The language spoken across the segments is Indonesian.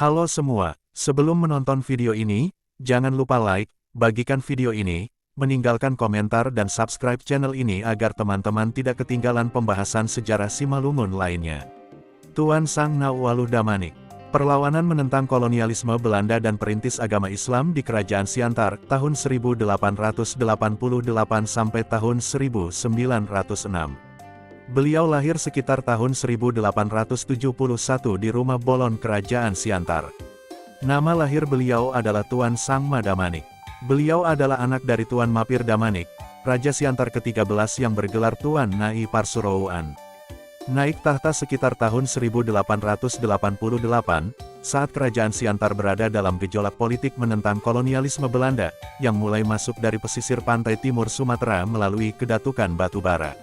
Halo semua, sebelum menonton video ini, jangan lupa like, bagikan video ini, meninggalkan komentar dan subscribe channel ini agar teman-teman tidak ketinggalan pembahasan sejarah Simalungun lainnya. Tuan Sang Nauwalu Damanik. Perlawanan menentang kolonialisme Belanda dan perintis agama Islam di Kerajaan Siantar tahun 1888 sampai tahun 1906. Beliau lahir sekitar tahun 1871 di Rumah Bolon Kerajaan Siantar. Nama lahir beliau adalah Tuan Sang Madamanik. Beliau adalah anak dari Tuan Mapir Damanik, Raja Siantar ke-13 yang bergelar Tuan Nai Parsurowoan. Naik tahta sekitar tahun 1888, saat Kerajaan Siantar berada dalam gejolak politik menentang kolonialisme Belanda, yang mulai masuk dari pesisir pantai timur Sumatera melalui Kedatukan Batubara.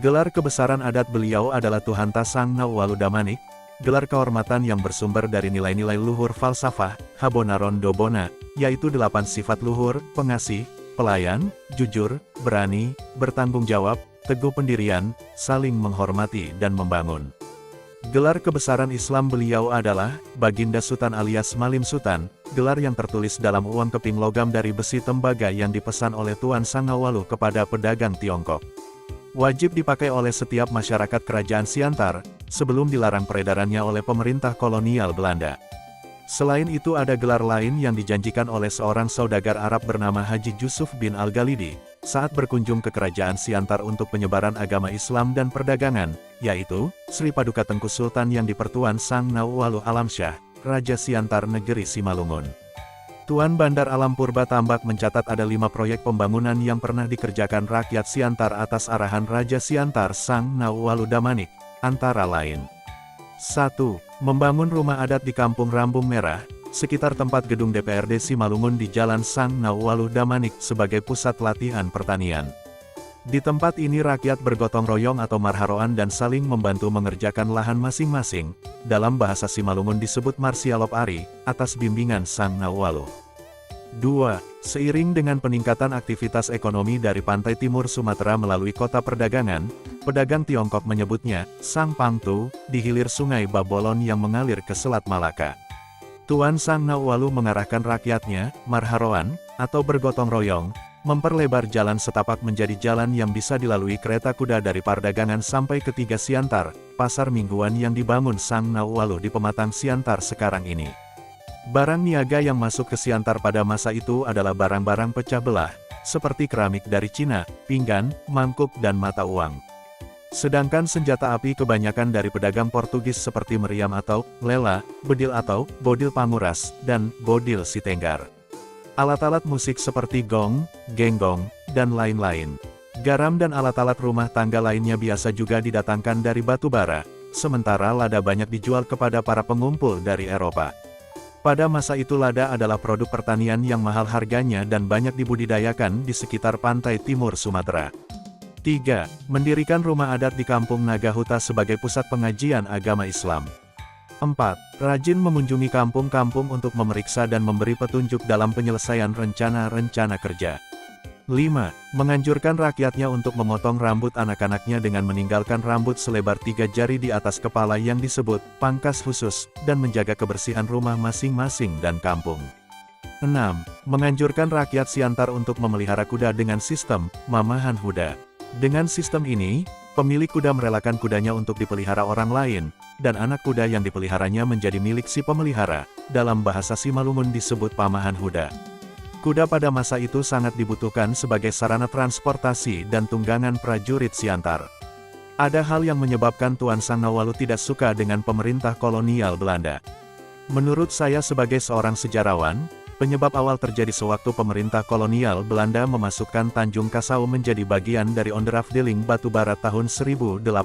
Gelar kebesaran adat beliau adalah Tuhanta Sang Nauwalu Damanik, gelar kehormatan yang bersumber dari nilai-nilai luhur falsafah, Habonaron Dobona, yaitu 8 sifat luhur, pengasih, pelayan, jujur, berani, bertanggung jawab, teguh pendirian, saling menghormati dan membangun. Gelar kebesaran Islam beliau adalah Baginda Sultan alias Malim Sultan, gelar yang tertulis dalam uang keping logam dari besi tembaga yang dipesan oleh Tuan Sang Nauwalu kepada pedagang Tiongkok. Wajib dipakai oleh setiap masyarakat Kerajaan Siantar, sebelum dilarang peredarannya oleh pemerintah kolonial Belanda. Selain itu ada gelar lain yang dijanjikan oleh seorang saudagar Arab bernama Haji Yusuf bin Al-Ghalidi, saat berkunjung ke Kerajaan Siantar untuk penyebaran agama Islam dan perdagangan, yaitu, Sri Paduka Tengku Sultan yang dipertuan Sang Nauwalu Alamsyah, Raja Siantar Negeri Simalungun. Tuan Bandar Alam Purba Tambak mencatat ada 5 proyek pembangunan yang pernah dikerjakan rakyat Siantar atas arahan Raja Siantar Sang Nauwalu Damanik, antara lain. 1. Membangun rumah adat di Kampung Rambung Merah, sekitar tempat gedung DPRD Simalungun di Jalan Sang Nauwalu Damanik sebagai pusat latihan pertanian. Di tempat ini rakyat bergotong royong atau marharoan dan saling membantu mengerjakan lahan masing-masing, dalam bahasa Simalungun disebut Marsialop Ari, atas bimbingan Sang Nauwalu. 2. Seiring dengan peningkatan aktivitas ekonomi dari pantai timur Sumatera melalui kota perdagangan, pedagang Tiongkok menyebutnya, Sang Pangtu, di hilir sungai Babolon yang mengalir ke Selat Malaka. Tuan Sang Nauwalu mengarahkan rakyatnya, marharoan, atau bergotong royong, memperlebar jalan setapak menjadi jalan yang bisa dilalui kereta kuda dari Pardagangan sampai ke Tiga Siantar, pasar mingguan yang dibangun Sang Nauwalu di pematang Siantar sekarang ini. Barang niaga yang masuk ke Siantar pada masa itu adalah barang-barang pecah belah, seperti keramik dari Cina, pinggan, mangkuk dan mata uang. Sedangkan senjata api kebanyakan dari pedagang Portugis seperti meriam atau lela, bedil atau bodil panguras, dan bodil sitenggar. Alat-alat musik seperti gong, genggong, dan lain-lain. Garam dan alat-alat rumah tangga lainnya biasa juga didatangkan dari Batubara, sementara lada banyak dijual kepada para pengumpul dari Eropa. Pada masa itu lada adalah produk pertanian yang mahal harganya dan banyak dibudidayakan di sekitar pantai timur Sumatera. 3. Mendirikan rumah adat di Kampung Nagahuta sebagai pusat pengajian agama Islam. 4. Rajin mengunjungi kampung-kampung untuk memeriksa dan memberi petunjuk dalam penyelesaian rencana-rencana kerja. 5. Menganjurkan rakyatnya untuk memotong rambut anak-anaknya dengan meninggalkan rambut selebar 3 jari di atas kepala yang disebut pangkas khusus, dan menjaga kebersihan rumah masing-masing dan kampung. 6. Menganjurkan rakyat Siantar untuk memelihara kuda dengan sistem mamahan huda. Dengan sistem ini, pemilik kuda merelakan kudanya untuk dipelihara orang lain, dan anak kuda yang dipeliharanya menjadi milik si pemelihara, dalam bahasa Simalungun disebut pamahan huda. Kuda pada masa itu sangat dibutuhkan sebagai sarana transportasi dan tunggangan prajurit Siantar. Ada hal yang menyebabkan Tuan Sang Nauwalu tidak suka dengan pemerintah kolonial Belanda. Menurut saya sebagai seorang sejarawan, penyebab awal terjadi sewaktu pemerintah kolonial Belanda memasukkan Tanjung Kasau menjadi bagian dari Onderafdeling Batubara tahun 1882.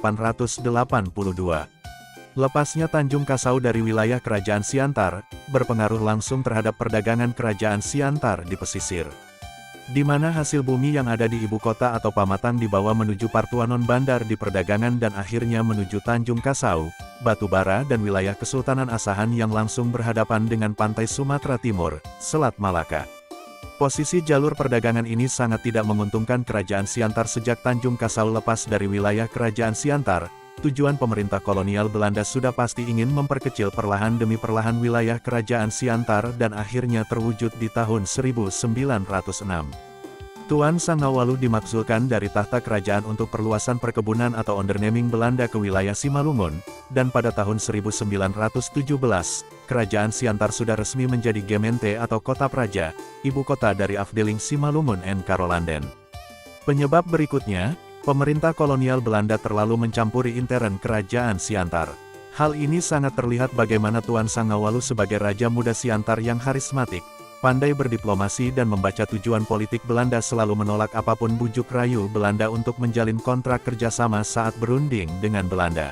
Lepasnya Tanjung Kasau dari wilayah Kerajaan Siantar, berpengaruh langsung terhadap perdagangan Kerajaan Siantar di pesisir. Di mana hasil bumi yang ada di ibu kota atau Pamatang dibawa menuju Partuanon Bandar di perdagangan dan akhirnya menuju Tanjung Kasau, Batubara dan wilayah Kesultanan Asahan yang langsung berhadapan dengan pantai Sumatera Timur, Selat Malaka. Posisi jalur perdagangan ini sangat tidak menguntungkan Kerajaan Siantar sejak Tanjung Kasau lepas dari wilayah Kerajaan Siantar, tujuan pemerintah kolonial Belanda sudah pasti ingin memperkecil perlahan demi perlahan wilayah kerajaan Siantar dan akhirnya terwujud di tahun 1906. Tuan Sangawalu dimaksudkan dari tahta kerajaan untuk perluasan perkebunan atau onderneming Belanda ke wilayah Simalungun, dan pada tahun 1917, kerajaan Siantar sudah resmi menjadi Gemeente atau kota praja, ibu kota dari Afdeling Simalungun en Karolanden. Penyebab berikutnya, pemerintah kolonial Belanda terlalu mencampuri intern kerajaan Siantar. Hal ini sangat terlihat bagaimana Tuan Sangawalu sebagai raja muda Siantar yang karismatik, pandai berdiplomasi dan membaca tujuan politik Belanda selalu menolak apapun bujuk rayu Belanda untuk menjalin kontrak kerjasama saat berunding dengan Belanda.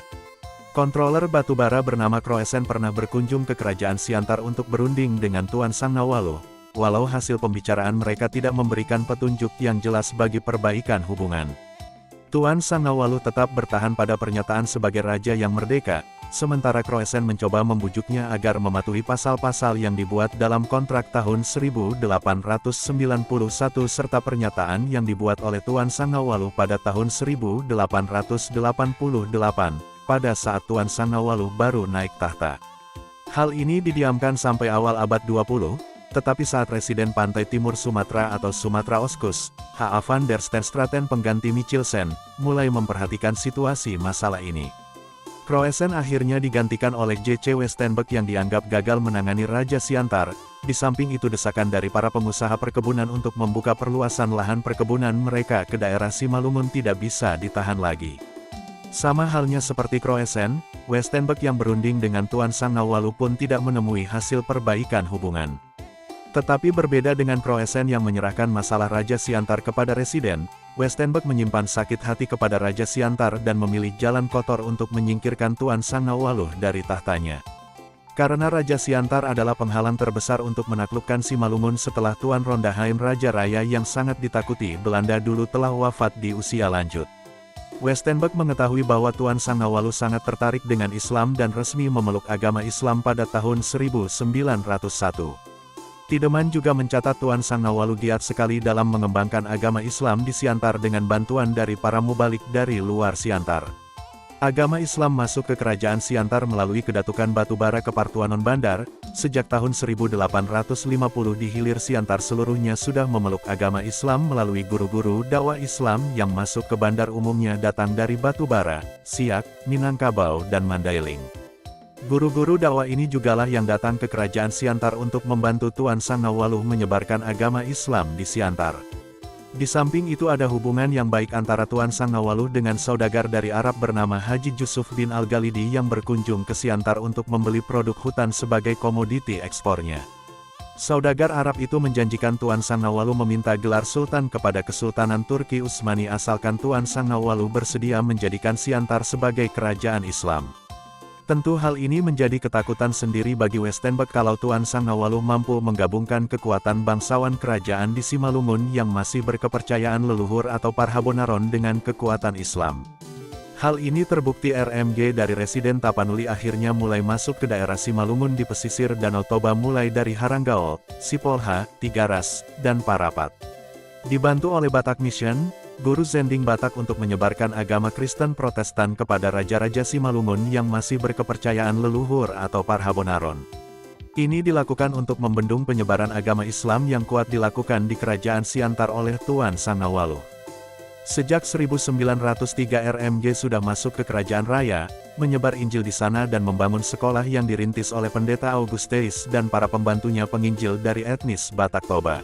Kontroler batubara bernama Croesen pernah berkunjung ke kerajaan Siantar untuk berunding dengan Tuan Sangawalu, walau hasil pembicaraan mereka tidak memberikan petunjuk yang jelas bagi perbaikan hubungan. Tuan Sangawalu tetap bertahan pada pernyataan sebagai raja yang merdeka, sementara Croesen mencoba membujuknya agar mematuhi pasal-pasal yang dibuat dalam kontrak tahun 1891 serta pernyataan yang dibuat oleh Tuan Sangawalu pada tahun 1888, pada saat Tuan Sangawalu baru naik tahta. Hal ini didiamkan sampai awal abad 20, tetapi saat Residen Pantai Timur Sumatera atau Sumatra Oskus, H.A. van der Steenstraten pengganti Michelsen, mulai memperhatikan situasi masalah ini. Croesen akhirnya digantikan oleh J.C. Westenbeck yang dianggap gagal menangani Raja Siantar. Di samping itu desakan dari para pengusaha perkebunan untuk membuka perluasan lahan perkebunan mereka ke daerah Simalungun tidak bisa ditahan lagi. Sama halnya seperti Croesen, Westenbeck yang berunding dengan Tuan Sangawalu pun tidak menemui hasil perbaikan hubungan. Tetapi berbeda dengan Croesen yang menyerahkan masalah Raja Siantar kepada Residen, Westenbeck menyimpan sakit hati kepada Raja Siantar dan memilih jalan kotor untuk menyingkirkan Tuan Sangawalu dari tahtanya. Karena Raja Siantar adalah penghalang terbesar untuk menaklukkan Simalungun setelah Tuan Rondaheim Raja Raya yang sangat ditakuti Belanda dulu telah wafat di usia lanjut. Westenbeck mengetahui bahwa Tuan Sangawalu sangat tertarik dengan Islam dan resmi memeluk agama Islam pada tahun 1901. Tiedemann juga mencatat Tuan Sangawalu giat sekali dalam mengembangkan agama Islam di Siantar dengan bantuan dari para mubalik dari luar Siantar. Agama Islam masuk ke kerajaan Siantar melalui Kedatukan Batubara Kepartuanon Bandar. Sejak tahun 1850 di hilir Siantar seluruhnya sudah memeluk agama Islam melalui guru-guru dakwah Islam yang masuk ke bandar umumnya datang dari Batubara, Siak, Minangkabau dan Mandailing. Guru-guru dakwah ini jugalah yang datang ke kerajaan Siantar untuk membantu Tuan Sangawalu menyebarkan agama Islam di Siantar. Di samping itu ada hubungan yang baik antara Tuan Sangawalu dengan saudagar dari Arab bernama Haji Jusuf bin Al-Ghalidi yang berkunjung ke Siantar untuk membeli produk hutan sebagai komoditi ekspornya. Saudagar Arab itu menjanjikan Tuan Sangawalu meminta gelar Sultan kepada Kesultanan Turki Utsmani asalkan Tuan Sangawalu bersedia menjadikan Siantar sebagai kerajaan Islam. Tentu hal ini menjadi ketakutan sendiri bagi Westenbeck kalau Tuan Sangawalu mampu menggabungkan kekuatan bangsawan kerajaan di Simalungun yang masih berkepercayaan leluhur atau Parhabonaron dengan kekuatan Islam. Hal ini terbukti RMG dari Residen Tapanuli akhirnya mulai masuk ke daerah Simalungun di pesisir Danau Toba mulai dari Haranggaol, Sipolha, Tigaras, dan Parapat. Dibantu oleh Batak Mission, Guru Zending Batak untuk menyebarkan agama Kristen Protestan kepada raja-raja Simalungun yang masih berkepercayaan leluhur atau Parhabonaron. Ini dilakukan untuk membendung penyebaran agama Islam yang kuat dilakukan di kerajaan Siantar oleh Tuan Sangawalu. Sejak 1903 RMG sudah masuk ke Kerajaan Raya, menyebar Injil di sana dan membangun sekolah yang dirintis oleh Pendeta Augusteis dan para pembantunya penginjil dari etnis Batak Toba.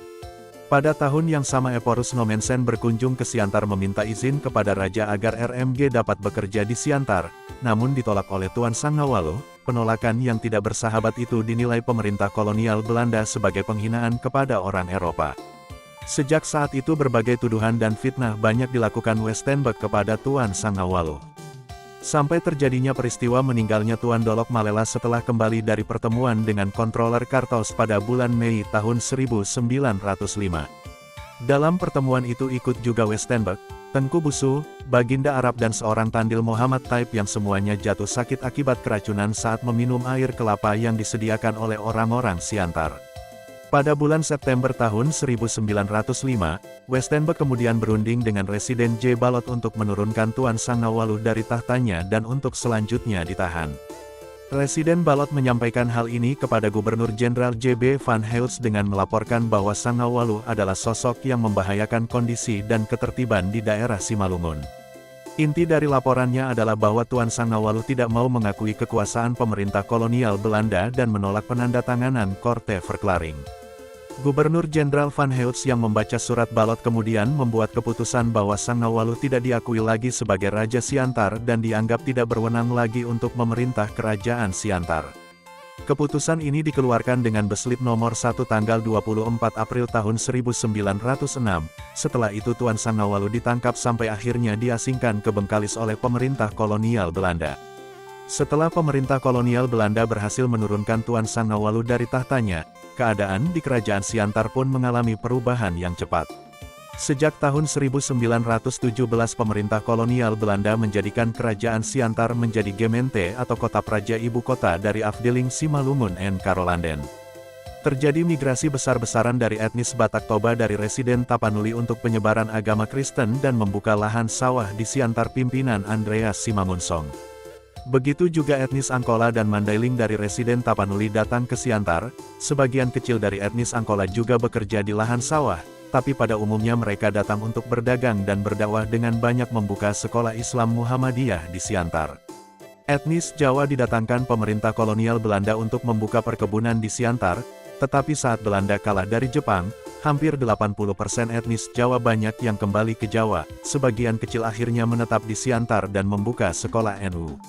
Pada tahun yang sama Eporus Nomensen berkunjung ke Siantar meminta izin kepada Raja agar RMG dapat bekerja di Siantar, namun ditolak oleh Tuan Sangawalu. Penolakan yang tidak bersahabat itu dinilai pemerintah kolonial Belanda sebagai penghinaan kepada orang Eropa. Sejak saat itu berbagai tuduhan dan fitnah banyak dilakukan Westenbeck kepada Tuan Sangawalu. Sampai terjadinya peristiwa meninggalnya Tuan Dolok Malela setelah kembali dari pertemuan dengan Kontroler Kartos pada bulan Mei tahun 1905. Dalam pertemuan itu ikut juga Westenbeck, Tengku Busu, Baginda Arab dan seorang tandil Muhammad Taib yang semuanya jatuh sakit akibat keracunan saat meminum air kelapa yang disediakan oleh orang-orang Siantar. Pada bulan September tahun 1905, Westenbeck kemudian berunding dengan Residen J. Balot untuk menurunkan Tuan Sangawalu dari tahtanya dan untuk selanjutnya ditahan. Residen Balot menyampaikan hal ini kepada Gubernur Jenderal J.B. Van Heels dengan melaporkan bahwa Sangawalu adalah sosok yang membahayakan kondisi dan ketertiban di daerah Simalungun. Inti dari laporannya adalah bahwa Tuan Sangawalu tidak mau mengakui kekuasaan pemerintah kolonial Belanda dan menolak penandatanganan Korte Verklaring. Gubernur Jenderal Van Heels yang membaca surat Balot kemudian membuat keputusan bahwa Sangawalu tidak diakui lagi sebagai Raja Siantar dan dianggap tidak berwenang lagi untuk memerintah Kerajaan Siantar. Keputusan ini dikeluarkan dengan Beslit nomor 1 tanggal 24 April tahun 1906, setelah itu Tuan Sangawalu ditangkap sampai akhirnya diasingkan ke Bengkalis oleh pemerintah kolonial Belanda. Setelah pemerintah kolonial Belanda berhasil menurunkan Tuan Sangawalu dari tahtanya, keadaan di Kerajaan Siantar pun mengalami perubahan yang cepat. Sejak tahun 1917 pemerintah kolonial Belanda menjadikan Kerajaan Siantar menjadi Gemeente atau kota praja ibu kota dari Afdeling Simalungun en Karolanden. Terjadi migrasi besar-besaran dari etnis Batak Toba dari residen Tapanuli untuk penyebaran agama Kristen dan membuka lahan sawah di Siantar pimpinan Andreas Simangunsong. Begitu juga etnis Angkola dan Mandailing dari residen Tapanuli datang ke Siantar, sebagian kecil dari etnis Angkola juga bekerja di lahan sawah, tapi pada umumnya mereka datang untuk berdagang dan berdakwah dengan banyak membuka sekolah Islam Muhammadiyah di Siantar. Etnis Jawa didatangkan pemerintah kolonial Belanda untuk membuka perkebunan di Siantar, tetapi saat Belanda kalah dari Jepang, hampir 80% etnis Jawa banyak yang kembali ke Jawa, sebagian kecil akhirnya menetap di Siantar dan membuka sekolah NU.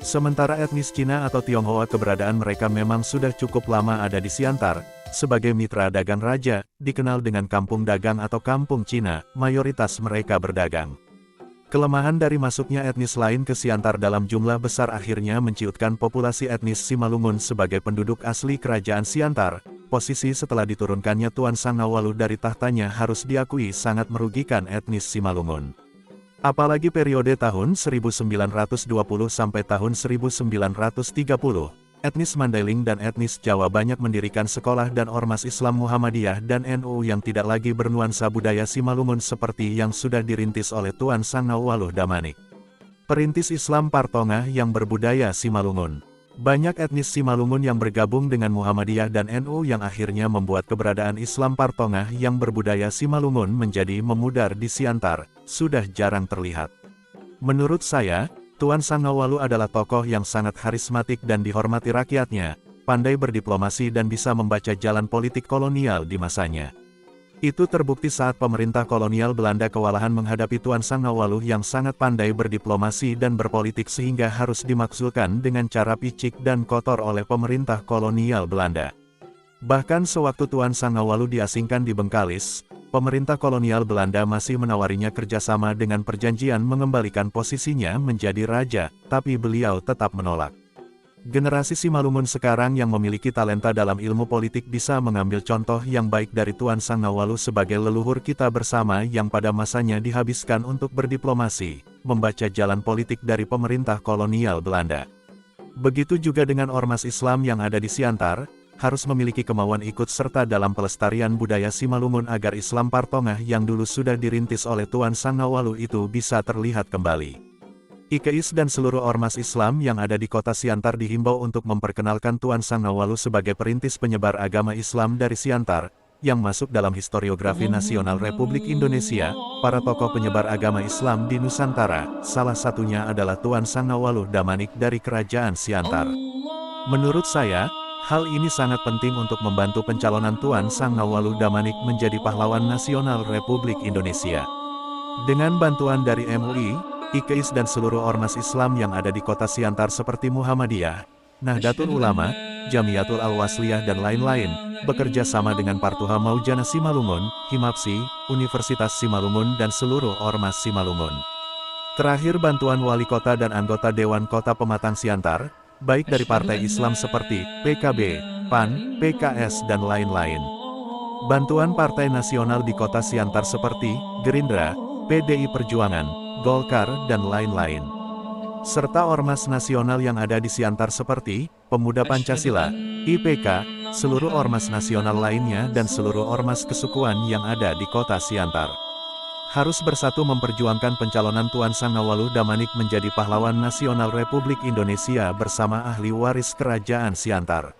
Sementara etnis Cina atau Tionghoa keberadaan mereka memang sudah cukup lama ada di Siantar, sebagai mitra dagang raja, dikenal dengan kampung dagang atau kampung Cina, mayoritas mereka berdagang. Kelemahan dari masuknya etnis lain ke Siantar dalam jumlah besar akhirnya menciutkan populasi etnis Simalungun sebagai penduduk asli Kerajaan Siantar. Posisi setelah diturunkannya Tuan Sangawalu dari tahtanya harus diakui sangat merugikan etnis Simalungun. Apalagi periode tahun 1920 sampai tahun 1930, etnis Mandailing dan etnis Jawa banyak mendirikan sekolah dan ormas Islam Muhammadiyah dan NU yang tidak lagi bernuansa budaya Simalungun seperti yang sudah dirintis oleh Tuan Sangawalu Damanik. Perintis Islam Partongah yang berbudaya Simalungun. Banyak etnis Simalungun yang bergabung dengan Muhammadiyah dan NU yang akhirnya membuat keberadaan Islam Partongah yang berbudaya Simalungun menjadi memudar di Siantar, sudah jarang terlihat. Menurut saya, Tuan Sangawalu adalah tokoh yang sangat karismatik dan dihormati rakyatnya, pandai berdiplomasi dan bisa membaca jalan politik kolonial di masanya. Itu terbukti saat pemerintah kolonial Belanda kewalahan menghadapi Tuan Sangawalu yang sangat pandai berdiplomasi dan berpolitik sehingga harus dimaksulkan dengan cara picik dan kotor oleh pemerintah kolonial Belanda. Bahkan sewaktu Tuan Sangawalu diasingkan di Bengkalis, pemerintah kolonial Belanda masih menawarinya kerjasama dengan perjanjian mengembalikan posisinya menjadi raja, tapi beliau tetap menolak. Generasi Simalungun sekarang yang memiliki talenta dalam ilmu politik bisa mengambil contoh yang baik dari Tuan Sangawalu sebagai leluhur kita bersama yang pada masanya dihabiskan untuk berdiplomasi, membaca jalan politik dari pemerintah kolonial Belanda. Begitu juga dengan ormas Islam yang ada di Siantar, harus memiliki kemauan ikut serta dalam pelestarian budaya Simalungun agar Islam Partongah yang dulu sudah dirintis oleh Tuan Sangawalu itu bisa terlihat kembali. IKIS dan seluruh ormas Islam yang ada di kota Siantar dihimbau untuk memperkenalkan Tuan Sangawalu sebagai perintis penyebar agama Islam dari Siantar, yang masuk dalam historiografi nasional Republik Indonesia. Para tokoh penyebar agama Islam di Nusantara, salah satunya adalah Tuan Sangawalu Damanik dari Kerajaan Siantar. Menurut saya, hal ini sangat penting untuk membantu pencalonan Tuan Sangawalu Damanik menjadi pahlawan nasional Republik Indonesia. Dengan bantuan dari MUI, IKIS dan seluruh ormas Islam yang ada di kota Siantar seperti Muhammadiyah, Nahdlatul Ulama, Jamiatul Al-Wasliyah dan lain-lain, bekerja sama dengan Partuha Maujana Simalungun, Himapsi, Universitas Simalungun dan seluruh ormas Simalungun. Terakhir bantuan wali kota dan anggota Dewan Kota Pematang Siantar, baik dari partai Islam seperti PKB, PAN, PKS dan lain-lain. Bantuan partai nasional di kota Siantar seperti Gerindra, PDI Perjuangan, Golkar, dan lain-lain. Serta ormas nasional yang ada di Siantar seperti Pemuda Pancasila, IPK, seluruh ormas nasional lainnya dan seluruh ormas kesukuan yang ada di kota Siantar harus bersatu memperjuangkan pencalonan Tuan Sang Nawwaluh Damanik menjadi pahlawan nasional Republik Indonesia bersama ahli waris Kerajaan Siantar.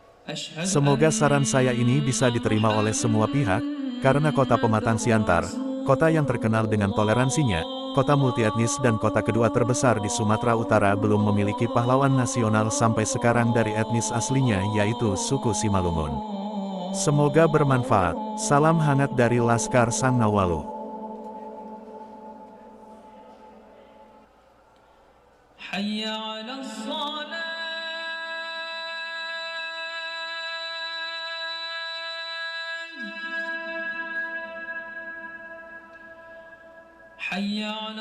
Semoga saran saya ini bisa diterima oleh semua pihak, karena kota Pematang Siantar, kota yang terkenal dengan toleransinya, kota multietnis dan kota kedua terbesar di Sumatera Utara belum memiliki pahlawan nasional sampai sekarang dari etnis aslinya yaitu suku Simalungun. Semoga bermanfaat. Salam hangat dari Laskar Sang Nawwaluh. حي على الصلاة حي على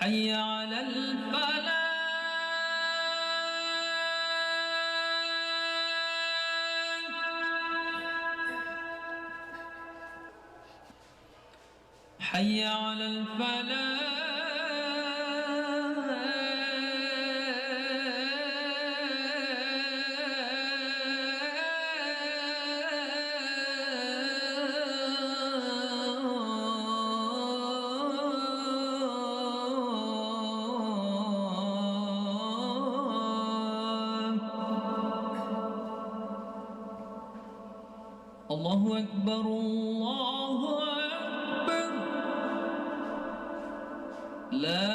حي على الفلاح حي على الفلاح الله أكبر الله أكبر لا